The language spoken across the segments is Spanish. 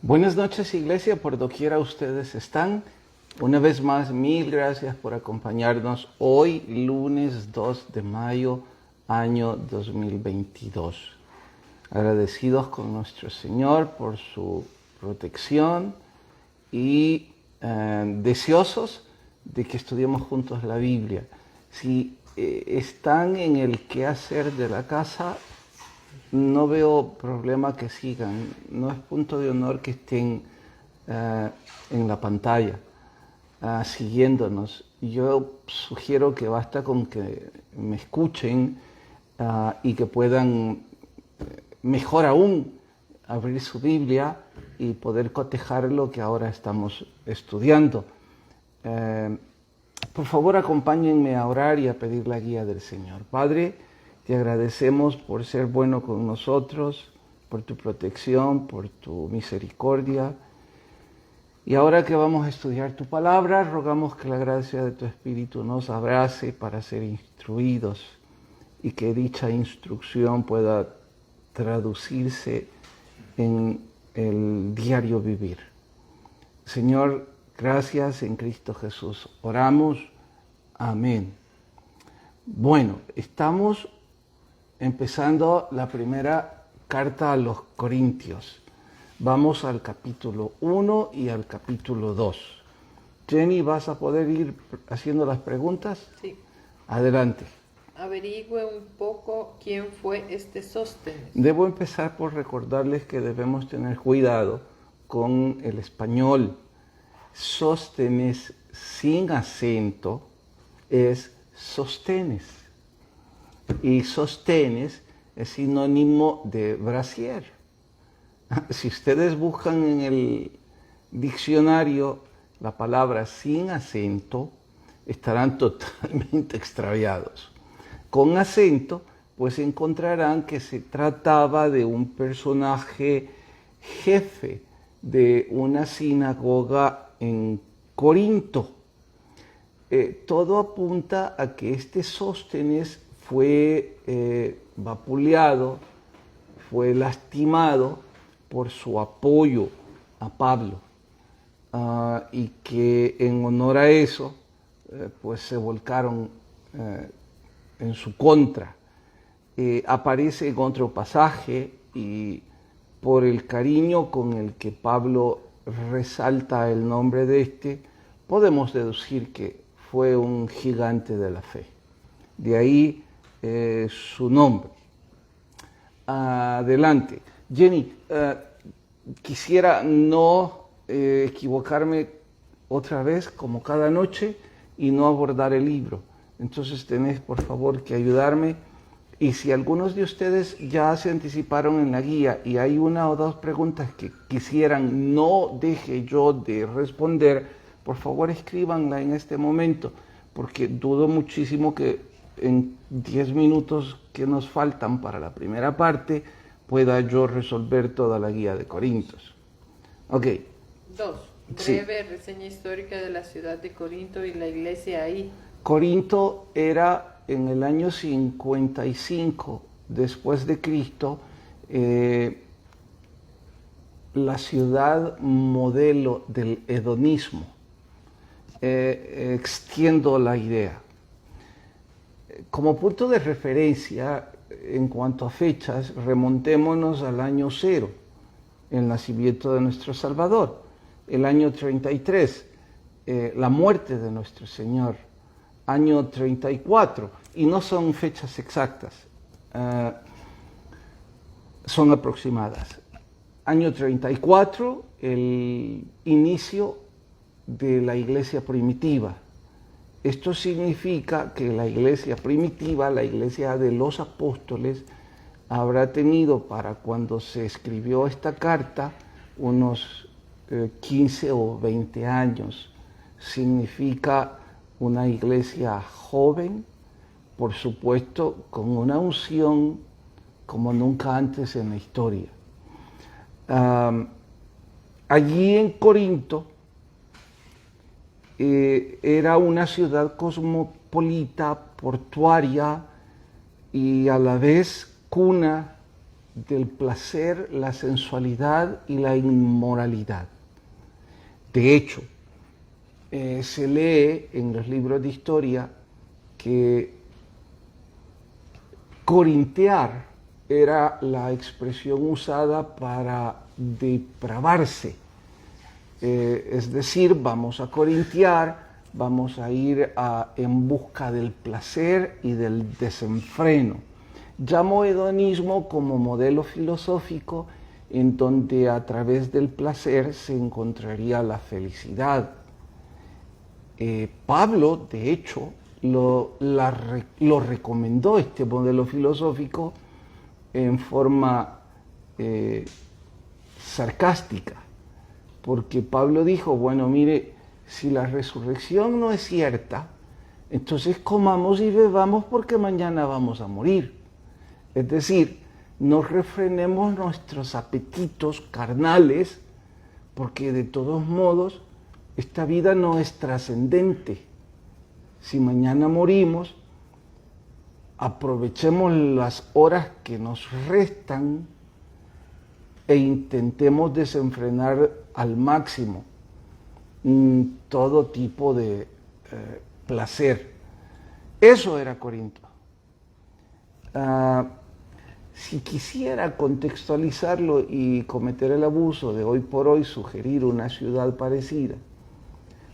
Buenas noches, iglesia, por doquiera ustedes están. Una vez más, mil gracias por acompañarnos hoy, lunes 2 de mayo, año 2022. Agradecidos con nuestro Señor por su protección y deseosos de que estudiemos juntos la Biblia. Si están en el quehacer de la casa, no veo problema que sigan, no es punto de honor que estén en la pantalla siguiéndonos. Yo sugiero que basta con que me escuchen y que puedan, mejor aún, abrir su Biblia y poder cotejar lo que ahora estamos estudiando. Por favor, acompáñenme a orar y a pedir la guía del Señor. Padre, te agradecemos por ser bueno con nosotros, por tu protección, por tu misericordia. Y ahora que vamos a estudiar tu palabra, rogamos que la gracia de tu Espíritu nos abrace para ser instruidos y que dicha instrucción pueda traducirse en el diario vivir. Señor, gracias en Cristo Jesús. Oramos. Amén. Bueno, estamos empezando la primera carta a los Corintios. Vamos al capítulo 1 y al capítulo 2. Jenny, ¿vas a poder ir haciendo las preguntas? Sí. Adelante. Averigüe un poco quién fue este Sóstenes. Debo empezar por recordarles que debemos tener cuidado con el español. Sóstenes sin acento es sostenes. Y sostenes es sinónimo de brasier. Si ustedes buscan en el diccionario la palabra sin acento, estarán totalmente extraviados. Con acento, pues encontrarán que se trataba de un personaje jefe de una sinagoga en Corinto. Todo apunta a que este Sóstenes fue vapuleado, fue lastimado por su apoyo a Pablo y que en honor a eso pues se volcaron en su contra. Aparece en otro pasaje y por el cariño con el que Pablo resalta el nombre de este, podemos deducir que fue un gigante de la fe. De ahí su nombre. Adelante. Jenny, quisiera no equivocarme otra vez, como cada noche, y no abordar el libro. Entonces tenés, por favor, que ayudarme. Y si algunos de ustedes ya se anticiparon en la guía y hay una o dos preguntas que quisieran no deje yo de responder, por favor escríbanla en este momento, porque dudo muchísimo que en 10 minutos que nos faltan para la primera parte pueda yo resolver toda la guía de Corintios. Ok. 2. Breve reseña histórica de la ciudad de Corinto y la iglesia ahí. Corinto era en el año 55 después de Cristo la ciudad modelo del hedonismo. Extiendo la idea. Como punto de referencia, en cuanto a fechas, remontémonos al año 0, el nacimiento de nuestro Salvador, el año 33, la muerte de nuestro Señor, año 34, y no son fechas exactas, son aproximadas. Año 34, el inicio de la iglesia primitiva. Esto significa que la iglesia primitiva, la iglesia de los apóstoles, habrá tenido para cuando se escribió esta carta unos 15 o 20 años. Significa una iglesia joven, por supuesto, con una unción como nunca antes en la historia. Allí en Corinto, era una ciudad cosmopolita, portuaria y a la vez cuna del placer, la sensualidad y la inmoralidad. De hecho, se lee en los libros de historia que corintear era la expresión usada para depravarse. Es decir, vamos a corintear, vamos a ir en busca del placer y del desenfreno. Llamo hedonismo como modelo filosófico en donde a través del placer se encontraría la felicidad. Pablo, de hecho, lo recomendó este modelo filosófico en forma sarcástica, porque Pablo dijo, bueno, mire, si la resurrección no es cierta, entonces comamos y bebamos porque mañana vamos a morir. Es decir, no refrenemos nuestros apetitos carnales, porque de todos modos esta vida no es trascendente. Si mañana morimos, aprovechemos las horas que nos restan e intentemos desenfrenar al máximo todo tipo de placer. Eso era Corinto. Si quisiera contextualizarlo y cometer el abuso de hoy por hoy sugerir una ciudad parecida,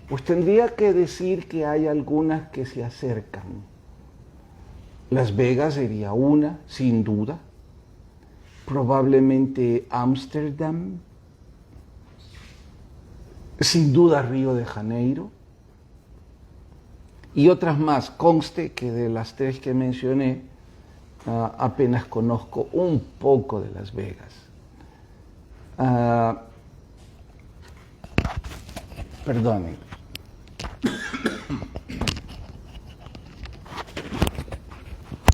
pues tendría que decir que hay algunas que se acercan. Las Vegas sería una, sin duda. Probablemente Ámsterdam. Sin duda Río de Janeiro. Y otras más. Conste que de las tres que mencioné, apenas conozco un poco de Las Vegas. Perdonen.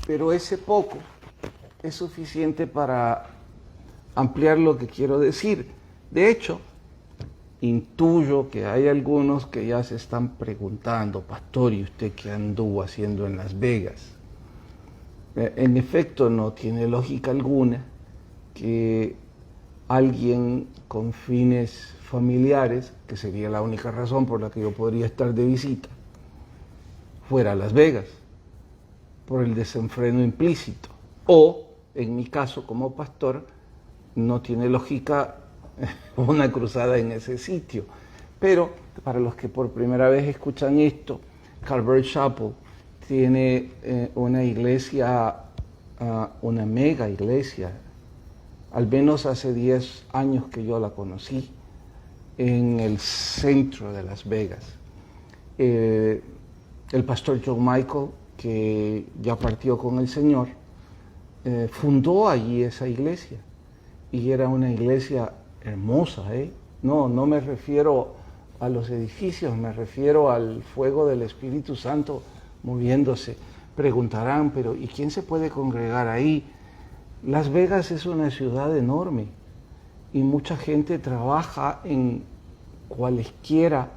Pero ese poco es suficiente para ampliar lo que quiero decir. De hecho, intuyo que hay algunos que ya se están preguntando, pastor, ¿y usted qué anduvo haciendo en Las Vegas? En efecto, no tiene lógica alguna que alguien con fines familiares, que sería la única razón por la que yo podría estar de visita, fuera a Las Vegas, por el desenfreno implícito. O, en mi caso como pastor, no tiene lógica una cruzada en ese sitio. Pero para los que por primera vez escuchan esto, Calvary Chapel tiene una iglesia, una mega iglesia, al menos hace 10 años que yo la conocí, en el centro de Las Vegas. El pastor John Michael, que ya partió con el Señor, fundó allí esa iglesia, y era una iglesia hermosa, No me refiero a los edificios, me refiero al fuego del Espíritu Santo moviéndose. Preguntarán, pero ¿y quién se puede congregar ahí? Las Vegas es una ciudad enorme y mucha gente trabaja en cualesquiera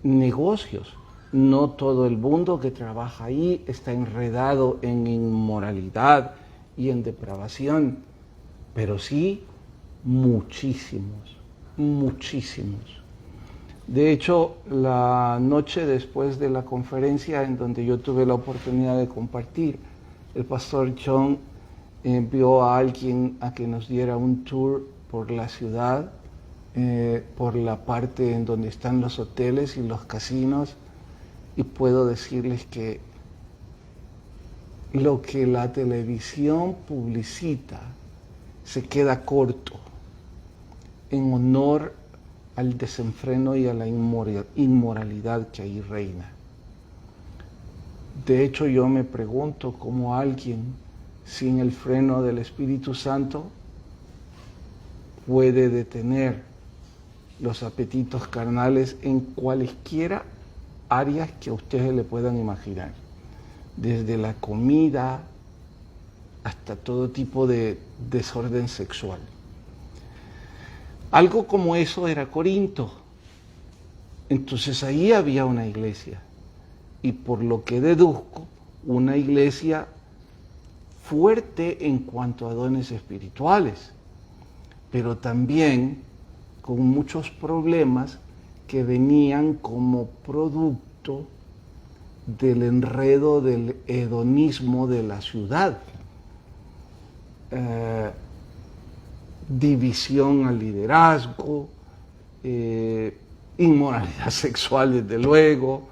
negocios. No todo el mundo que trabaja ahí está enredado en inmoralidad y en depravación, pero sí muchísimos, muchísimos. De hecho, la noche después de la conferencia en donde yo tuve la oportunidad de compartir, el pastor John envió a alguien a que nos diera un tour por la ciudad, por la parte en donde están los hoteles y los casinos, y puedo decirles que lo que la televisión publicita se queda corto en honor al desenfreno y a la inmoralidad que ahí reina. De hecho, yo me pregunto cómo alguien sin el freno del Espíritu Santo puede detener los apetitos carnales en cualesquiera áreas que a ustedes le puedan imaginar, desde la comida hasta todo tipo de desorden sexual. Algo como eso era Corinto. Entonces ahí había una iglesia, y por lo que deduzco, una iglesia fuerte en cuanto a dones espirituales, pero también con muchos problemas que venían como producto del enredo del hedonismo de la ciudad. División al liderazgo, inmoralidad sexual desde luego,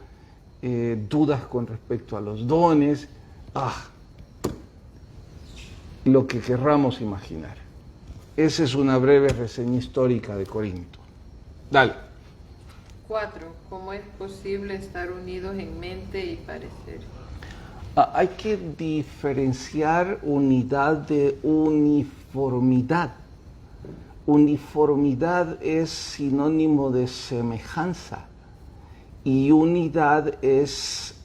dudas con respecto a los dones, lo que querramos imaginar. Esa es una breve reseña histórica de Corinto. Dale. 4. ¿Cómo es posible estar unidos en mente y parecer? Hay que diferenciar unidad de uniformidad. Uniformidad es sinónimo de semejanza y unidad es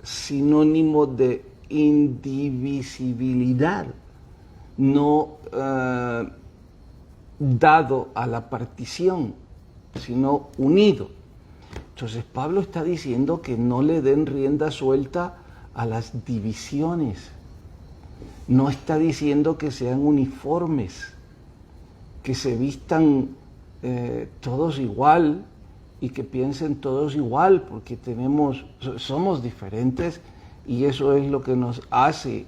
sinónimo de indivisibilidad, no dado a la partición, sino unido. Entonces Pablo está diciendo que no le den rienda suelta a las divisiones. No está diciendo que sean uniformes, que se vistan todos igual y que piensen todos igual, porque somos diferentes y eso es lo que nos hace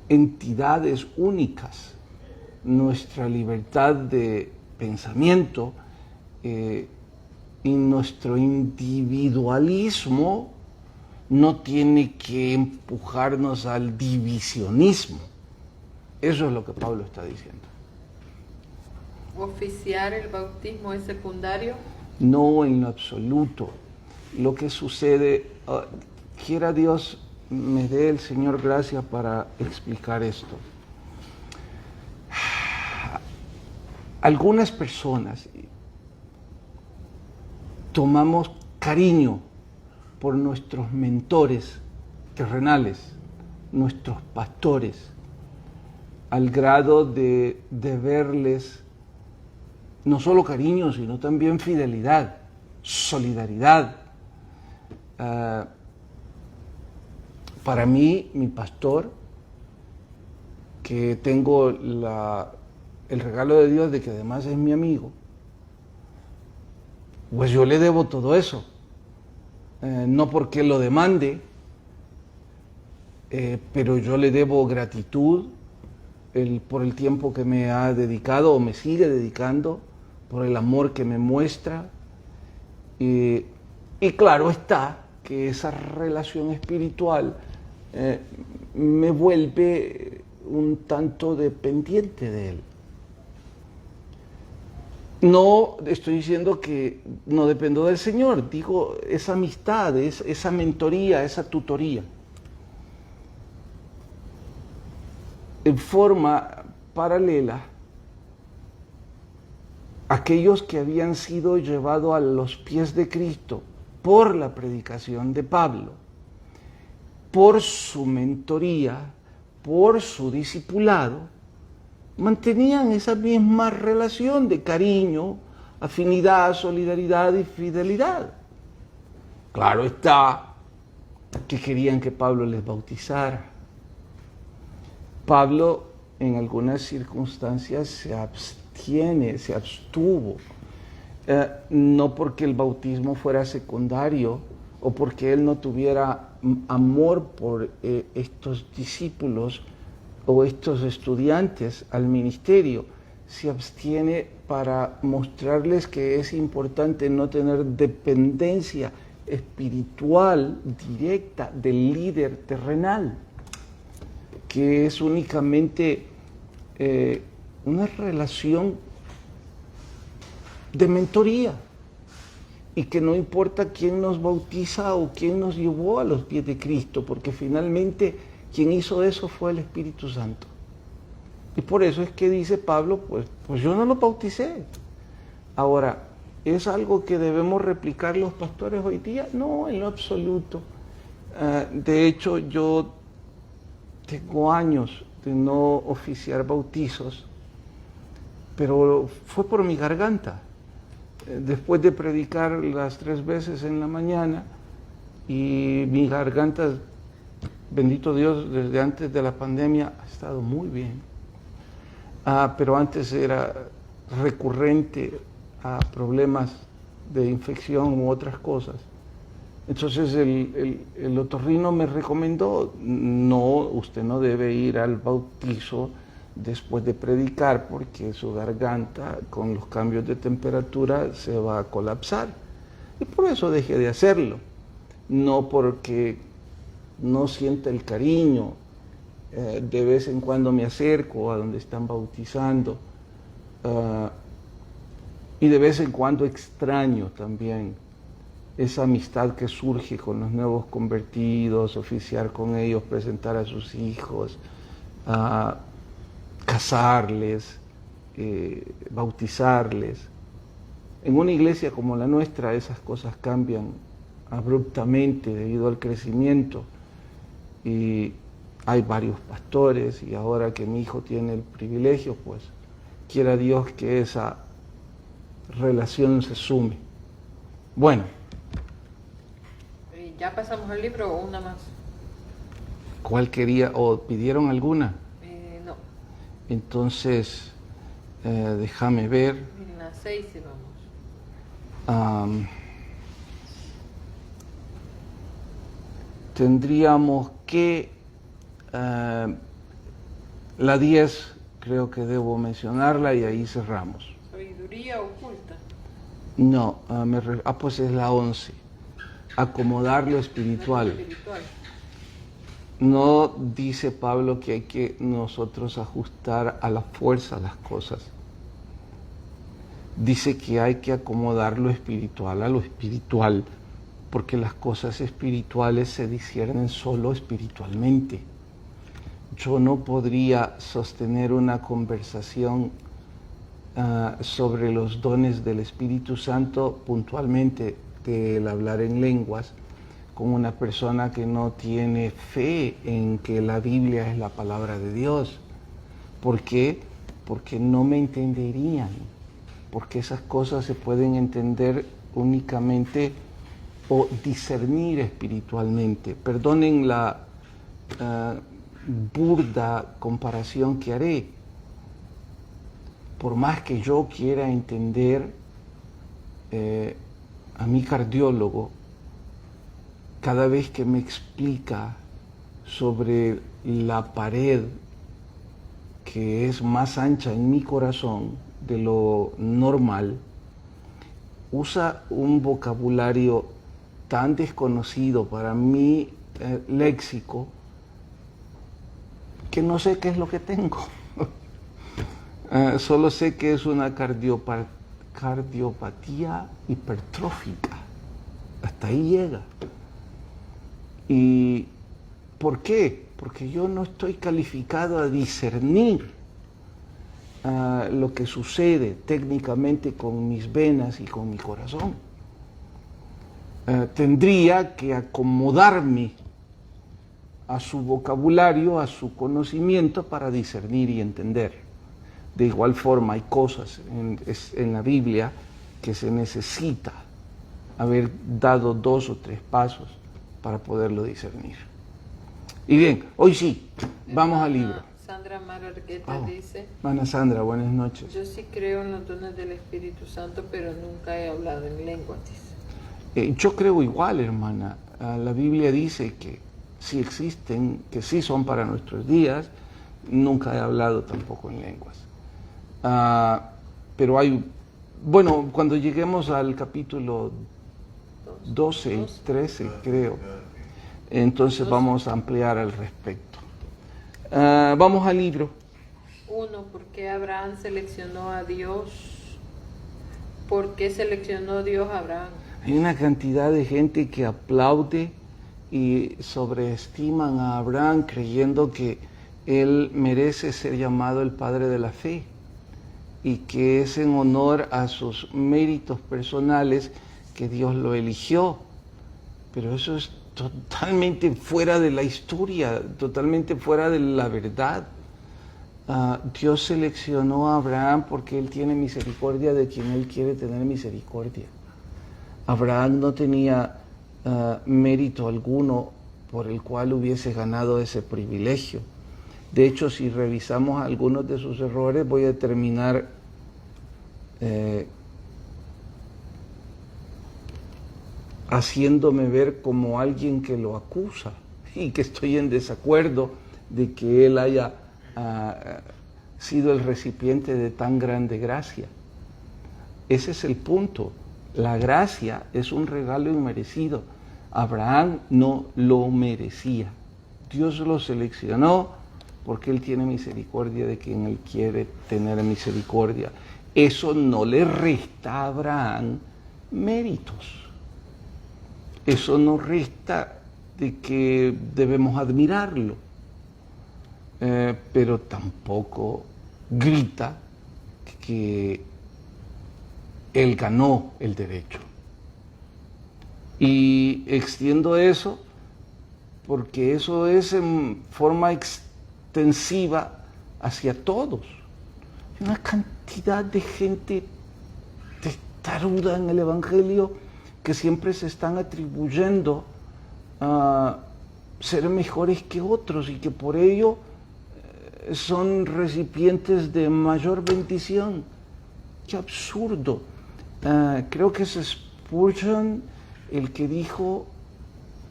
entidades únicas. Nuestra libertad de pensamiento y nuestro individualismo no tiene que empujarnos al divisionismo. Eso es lo que Pablo está diciendo. ¿Oficiar el bautismo es secundario? No, en lo absoluto. Lo que sucede, quiera Dios me dé el Señor gracia para explicar esto. Algunas personas tomamos cariño por nuestros mentores terrenales, nuestros pastores, al grado de verles no solo cariño, sino también fidelidad, solidaridad. Para mí, mi pastor, que tengo el regalo de Dios de que además es mi amigo, pues yo le debo todo eso. No porque lo demande, pero yo le debo gratitud por el tiempo que me ha dedicado o me sigue dedicando, por el amor que me muestra. Y claro está que esa relación espiritual me vuelve un tanto dependiente de él. No estoy diciendo que no dependo del Señor, digo esa amistad, esa mentoría, esa tutoría. En forma paralela, aquellos que habían sido llevados a los pies de Cristo por la predicación de Pablo, por su mentoría, por su discipulado, mantenían esa misma relación de cariño, afinidad, solidaridad y fidelidad. Claro está que querían que Pablo les bautizara. Pablo en algunas circunstancias se abstuvo, no porque el bautismo fuera secundario o porque él no tuviera amor por estos discípulos o estos estudiantes al ministerio, se abstiene para mostrarles que es importante no tener dependencia espiritual directa del líder terrenal, que es únicamente una relación de mentoría y que no importa quién nos bautiza o quién nos llevó a los pies de Cristo, porque finalmente quien hizo eso fue el Espíritu Santo. Y por eso es que dice Pablo, pues yo no lo bauticé. Ahora, ¿es algo que debemos replicar los pastores hoy día? No, en lo absoluto. De hecho, yo tengo años de no oficiar bautizos, pero fue por mi garganta. Después de predicar las 3 veces en la mañana y mi garganta bendito Dios, desde antes de la pandemia ha estado muy bien. Pero antes era recurrente a problemas de infección u otras cosas. Entonces el otorrino me recomendó, no, usted no debe ir al bautizo después de predicar porque su garganta con los cambios de temperatura se va a colapsar. Y por eso dejé de hacerlo, no porque no sienta el cariño. De vez en cuando me acerco a donde están bautizando y de vez en cuando extraño también esa amistad que surge con los nuevos convertidos, oficiar con ellos, presentar a sus hijos, casarles, bautizarles. En una iglesia como la nuestra esas cosas cambian abruptamente debido al crecimiento y hay varios pastores y ahora que mi hijo tiene el privilegio, pues quiera Dios que esa relación se sume. Bueno. ¿Ya pasamos al libro o una más? ¿Cuál quería o pidieron alguna? No. Entonces, déjame ver. En la 6 sí vamos. Tendríamos que la 10 creo que debo mencionarla y ahí cerramos. ¿Sabiduría oculta? No, pues es la 11. Acomodar lo espiritual. No dice Pablo que hay que nosotros ajustar a la fuerza las cosas. Dice que hay que acomodar lo espiritual a lo espiritual, porque las cosas espirituales se disciernen solo espiritualmente. Yo no podría sostener una conversación sobre los dones del Espíritu Santo puntualmente del hablar en lenguas con una persona que no tiene fe en que la Biblia es la palabra de Dios. ¿Por qué? Porque no me entenderían, porque esas cosas se pueden entender únicamente o discernir espiritualmente. Perdonen la burda comparación que haré. Por más que yo quiera entender a mi cardiólogo, cada vez que me explica sobre la pared que es más ancha en mi corazón de lo normal, usa un vocabulario tan desconocido para mi léxico que no sé qué es lo que tengo. Solo sé que es una cardiopatía hipertrófica. Hasta ahí llega. ¿Y por qué? Porque yo no estoy calificado a discernir lo que sucede técnicamente con mis venas y con mi corazón. Tendría que acomodarme a su vocabulario, a su conocimiento para discernir y entender. De igual forma hay cosas en la Biblia que se necesita haber dado 2 o 3 pasos para poderlo discernir. Y bien, hoy sí, vamos al libro. Sandra Marargueta dice: Ana Sandra, buenas noches. Yo sí creo en los dones del Espíritu Santo, pero nunca he hablado en lenguas, dice. Yo creo igual, hermana. La Biblia dice que sí existen, que sí son para nuestros días. Nunca he hablado tampoco en lenguas. Pero hay, bueno, cuando lleguemos al capítulo 12 y 13, creo, entonces vamos a ampliar al respecto. Vamos al libro. 1. ¿Por qué Abraham seleccionó a Dios? ¿Por qué seleccionó Dios a Abraham? Hay una cantidad de gente que aplaude y sobreestiman a Abraham creyendo que él merece ser llamado el padre de la fe y que es en honor a sus méritos personales que Dios lo eligió. Pero eso es totalmente fuera de la historia, totalmente fuera de la verdad. Dios seleccionó a Abraham porque Él tiene misericordia de quien Él quiere tener misericordia. Abraham no tenía mérito alguno por el cual hubiese ganado ese privilegio. De hecho, si revisamos algunos de sus errores, voy a terminar haciéndome ver como alguien que lo acusa y que estoy en desacuerdo de que él haya sido el recipiente de tan grande gracia. Ese es el punto. La gracia es un regalo inmerecido. Abraham no lo merecía. Dios lo seleccionó porque Él tiene misericordia de quien Él quiere tener misericordia. Eso no le resta a Abraham méritos. Eso no resta de que debemos admirarlo, pero tampoco grita que Él ganó el derecho. Y extiendo eso porque eso es en forma extensiva hacia todos. Hay una cantidad de gente testaruda en el Evangelio que siempre se están atribuyendo a ser mejores que otros y que por ello son recipientes de mayor bendición. ¡Qué absurdo! Creo que es Spurgeon el que dijo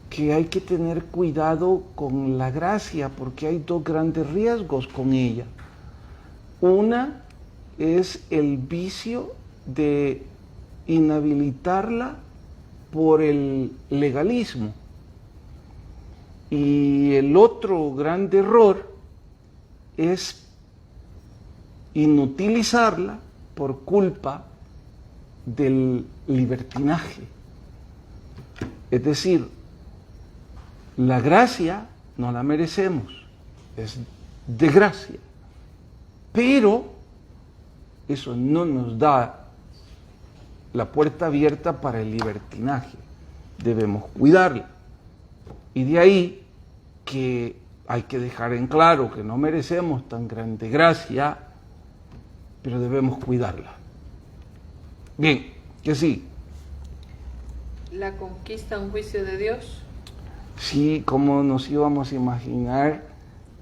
que hay que tener cuidado con la gracia porque hay dos grandes riesgos con ella. Una es el vicio de inhabilitarla por el legalismo. Y el otro gran error es inutilizarla por culpa del libertinaje. Es decir, la gracia no la merecemos, es de gracia, pero eso no nos da la puerta abierta para el libertinaje. Debemos cuidarla. Y de ahí que hay que dejar en claro que no merecemos tan grande gracia, pero debemos cuidarla. Bien, que sí. ¿La conquista un juicio de Dios? Sí, como nos íbamos a imaginar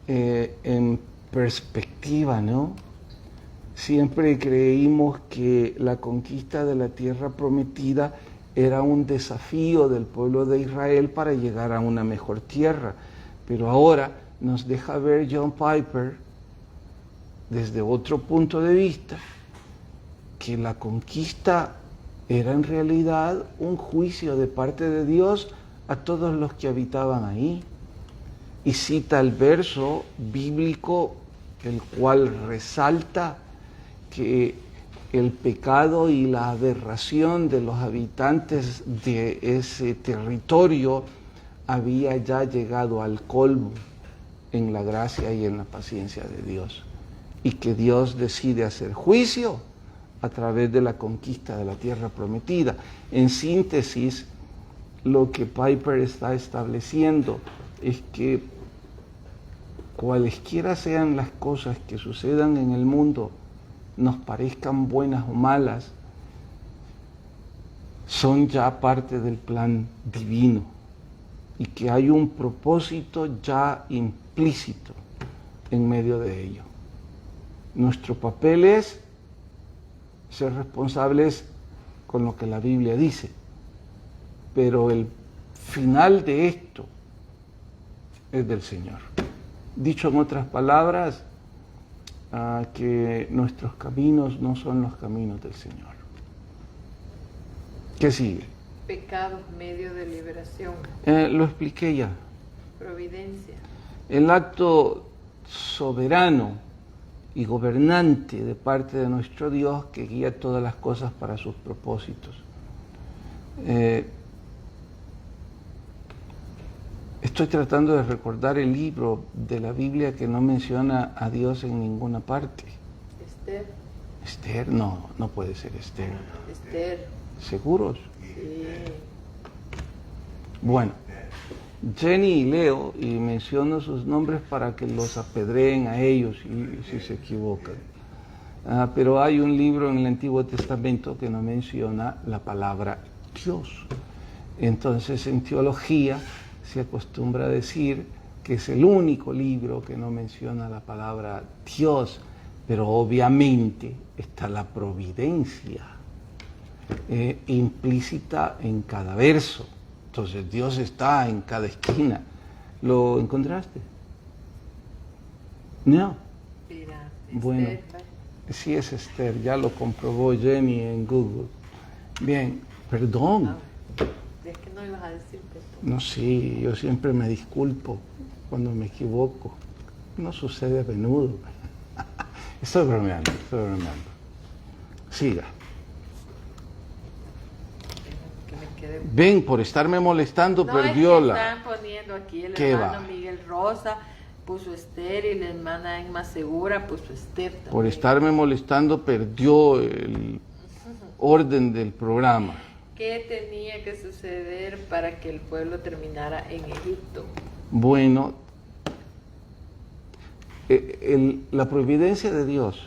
en perspectiva, ¿no? Siempre creímos que la conquista de la tierra prometida era un desafío del pueblo de Israel para llegar a una mejor tierra. Pero ahora nos deja ver John Piper desde otro punto de vista que la conquista era en realidad un juicio de parte de Dios a todos los que habitaban ahí. Y cita el verso bíblico, el cual resalta que el pecado y la aberración de los habitantes de ese territorio había ya llegado al colmo en la gracia y en la paciencia de Dios. Y que Dios decide hacer juicio a través de la conquista de la tierra prometida. En síntesis, lo que Piper está estableciendo es que cualesquiera sean las cosas que sucedan en el mundo, nos parezcan buenas o malas, son ya parte del plan divino y que hay un propósito ya implícito en medio de ello. Nuestro papel es ser responsables con lo que la Biblia dice, pero el final de esto es del Señor. Dicho en otras palabras, que nuestros caminos no son los caminos del Señor. ¿Qué sigue? Pecado, medio de liberación. Lo expliqué ya. Providencia. El acto soberano y gobernante de parte de nuestro Dios que guía todas las cosas para sus propósitos. Estoy tratando de recordar el libro de la Biblia que no menciona a Dios en ninguna parte. Esther. Esther, no puede ser Esther. Esther. ¿Seguros? Sí. Bueno, Jenny y Leo, y menciono sus nombres para que los apedreen a ellos si se equivocan. Pero hay un libro en el Antiguo Testamento que no menciona la palabra Dios. Entonces, en teología se acostumbra a decir que es el único libro que no menciona la palabra Dios, pero obviamente está la providencia implícita en cada verso. Entonces Dios está en cada esquina. ¿Lo encontraste? No. Mira, Bueno, Esther, sí es Esther, ya lo comprobó Jenny en Google. Bien, perdón. es que no ibas a decir que tú. No, sí, yo siempre me disculpo cuando me equivoco. No sucede a menudo. Estoy bromeando, estoy bromeando. Siga. Que me quede... Ven, por estarme molestando, No, perdió es que la... están poniendo aquí el ¿Qué hermano va? Miguel Rosa, puso Esther, y la hermana Emma Segura puso Esther también. Por estarme molestando, perdió el orden del programa. ¿Qué tenía que suceder para que el pueblo terminara en Egipto? Bueno, la providencia de Dios,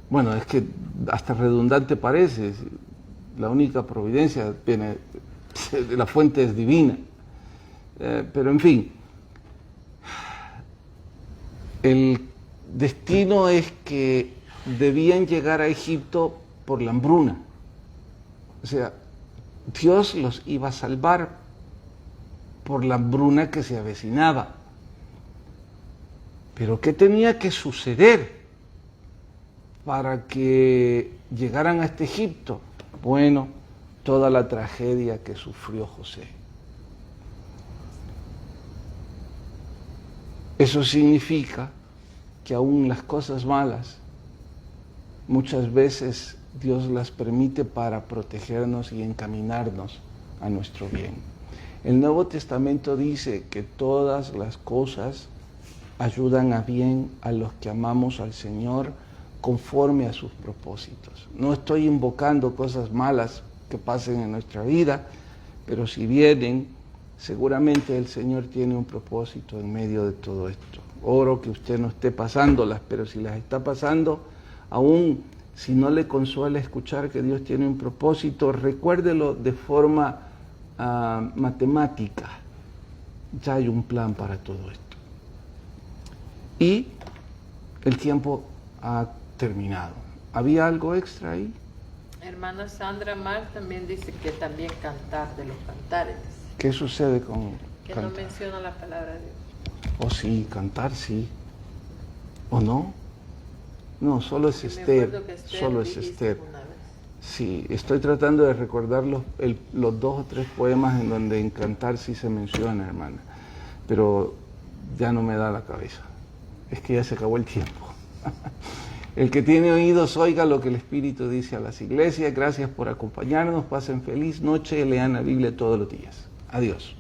bueno, es que hasta redundante parece, la única providencia viene, la fuente es divina, pero en fin, el destino es que debían llegar a Egipto por la hambruna, o sea, Dios los iba a salvar por la hambruna que se avecinaba. Pero ¿qué tenía que suceder para que llegaran a este Egipto? Bueno, toda la tragedia que sufrió José. Eso significa que aún las cosas malas, muchas veces Dios las permite para protegernos y encaminarnos a nuestro bien. El Nuevo Testamento dice que todas las cosas ayudan a bien a los que amamos al Señor conforme a sus propósitos. No estoy invocando cosas malas que pasen en nuestra vida, pero si vienen, seguramente el Señor tiene un propósito en medio de todo esto. Oro que usted no esté pasándolas, pero si las está pasando, aún si no le consuela escuchar que Dios tiene un propósito, recuérdelo de forma matemática. Ya hay un plan para todo esto. Y el tiempo ha terminado. ¿Había algo extra ahí? Hermana Sandra Mar también dice que también cantar de los cantares. ¿Qué sucede con Que cantar? no menciona la palabra de Dios. Oh, sí, cantar sí. ¿O no? No, solo es Me Esther. acuerdo que Esther Solo es dijiste Esther. una vez. Sí, estoy tratando de recordar los 2 o 3 poemas en donde en cantar sí se menciona, hermana. Pero ya no me da la cabeza. Es que ya se acabó el tiempo. El que tiene oídos, oiga lo que el Espíritu dice a las iglesias. Gracias por acompañarnos. Pasen feliz noche. Lean la Biblia todos los días. Adiós.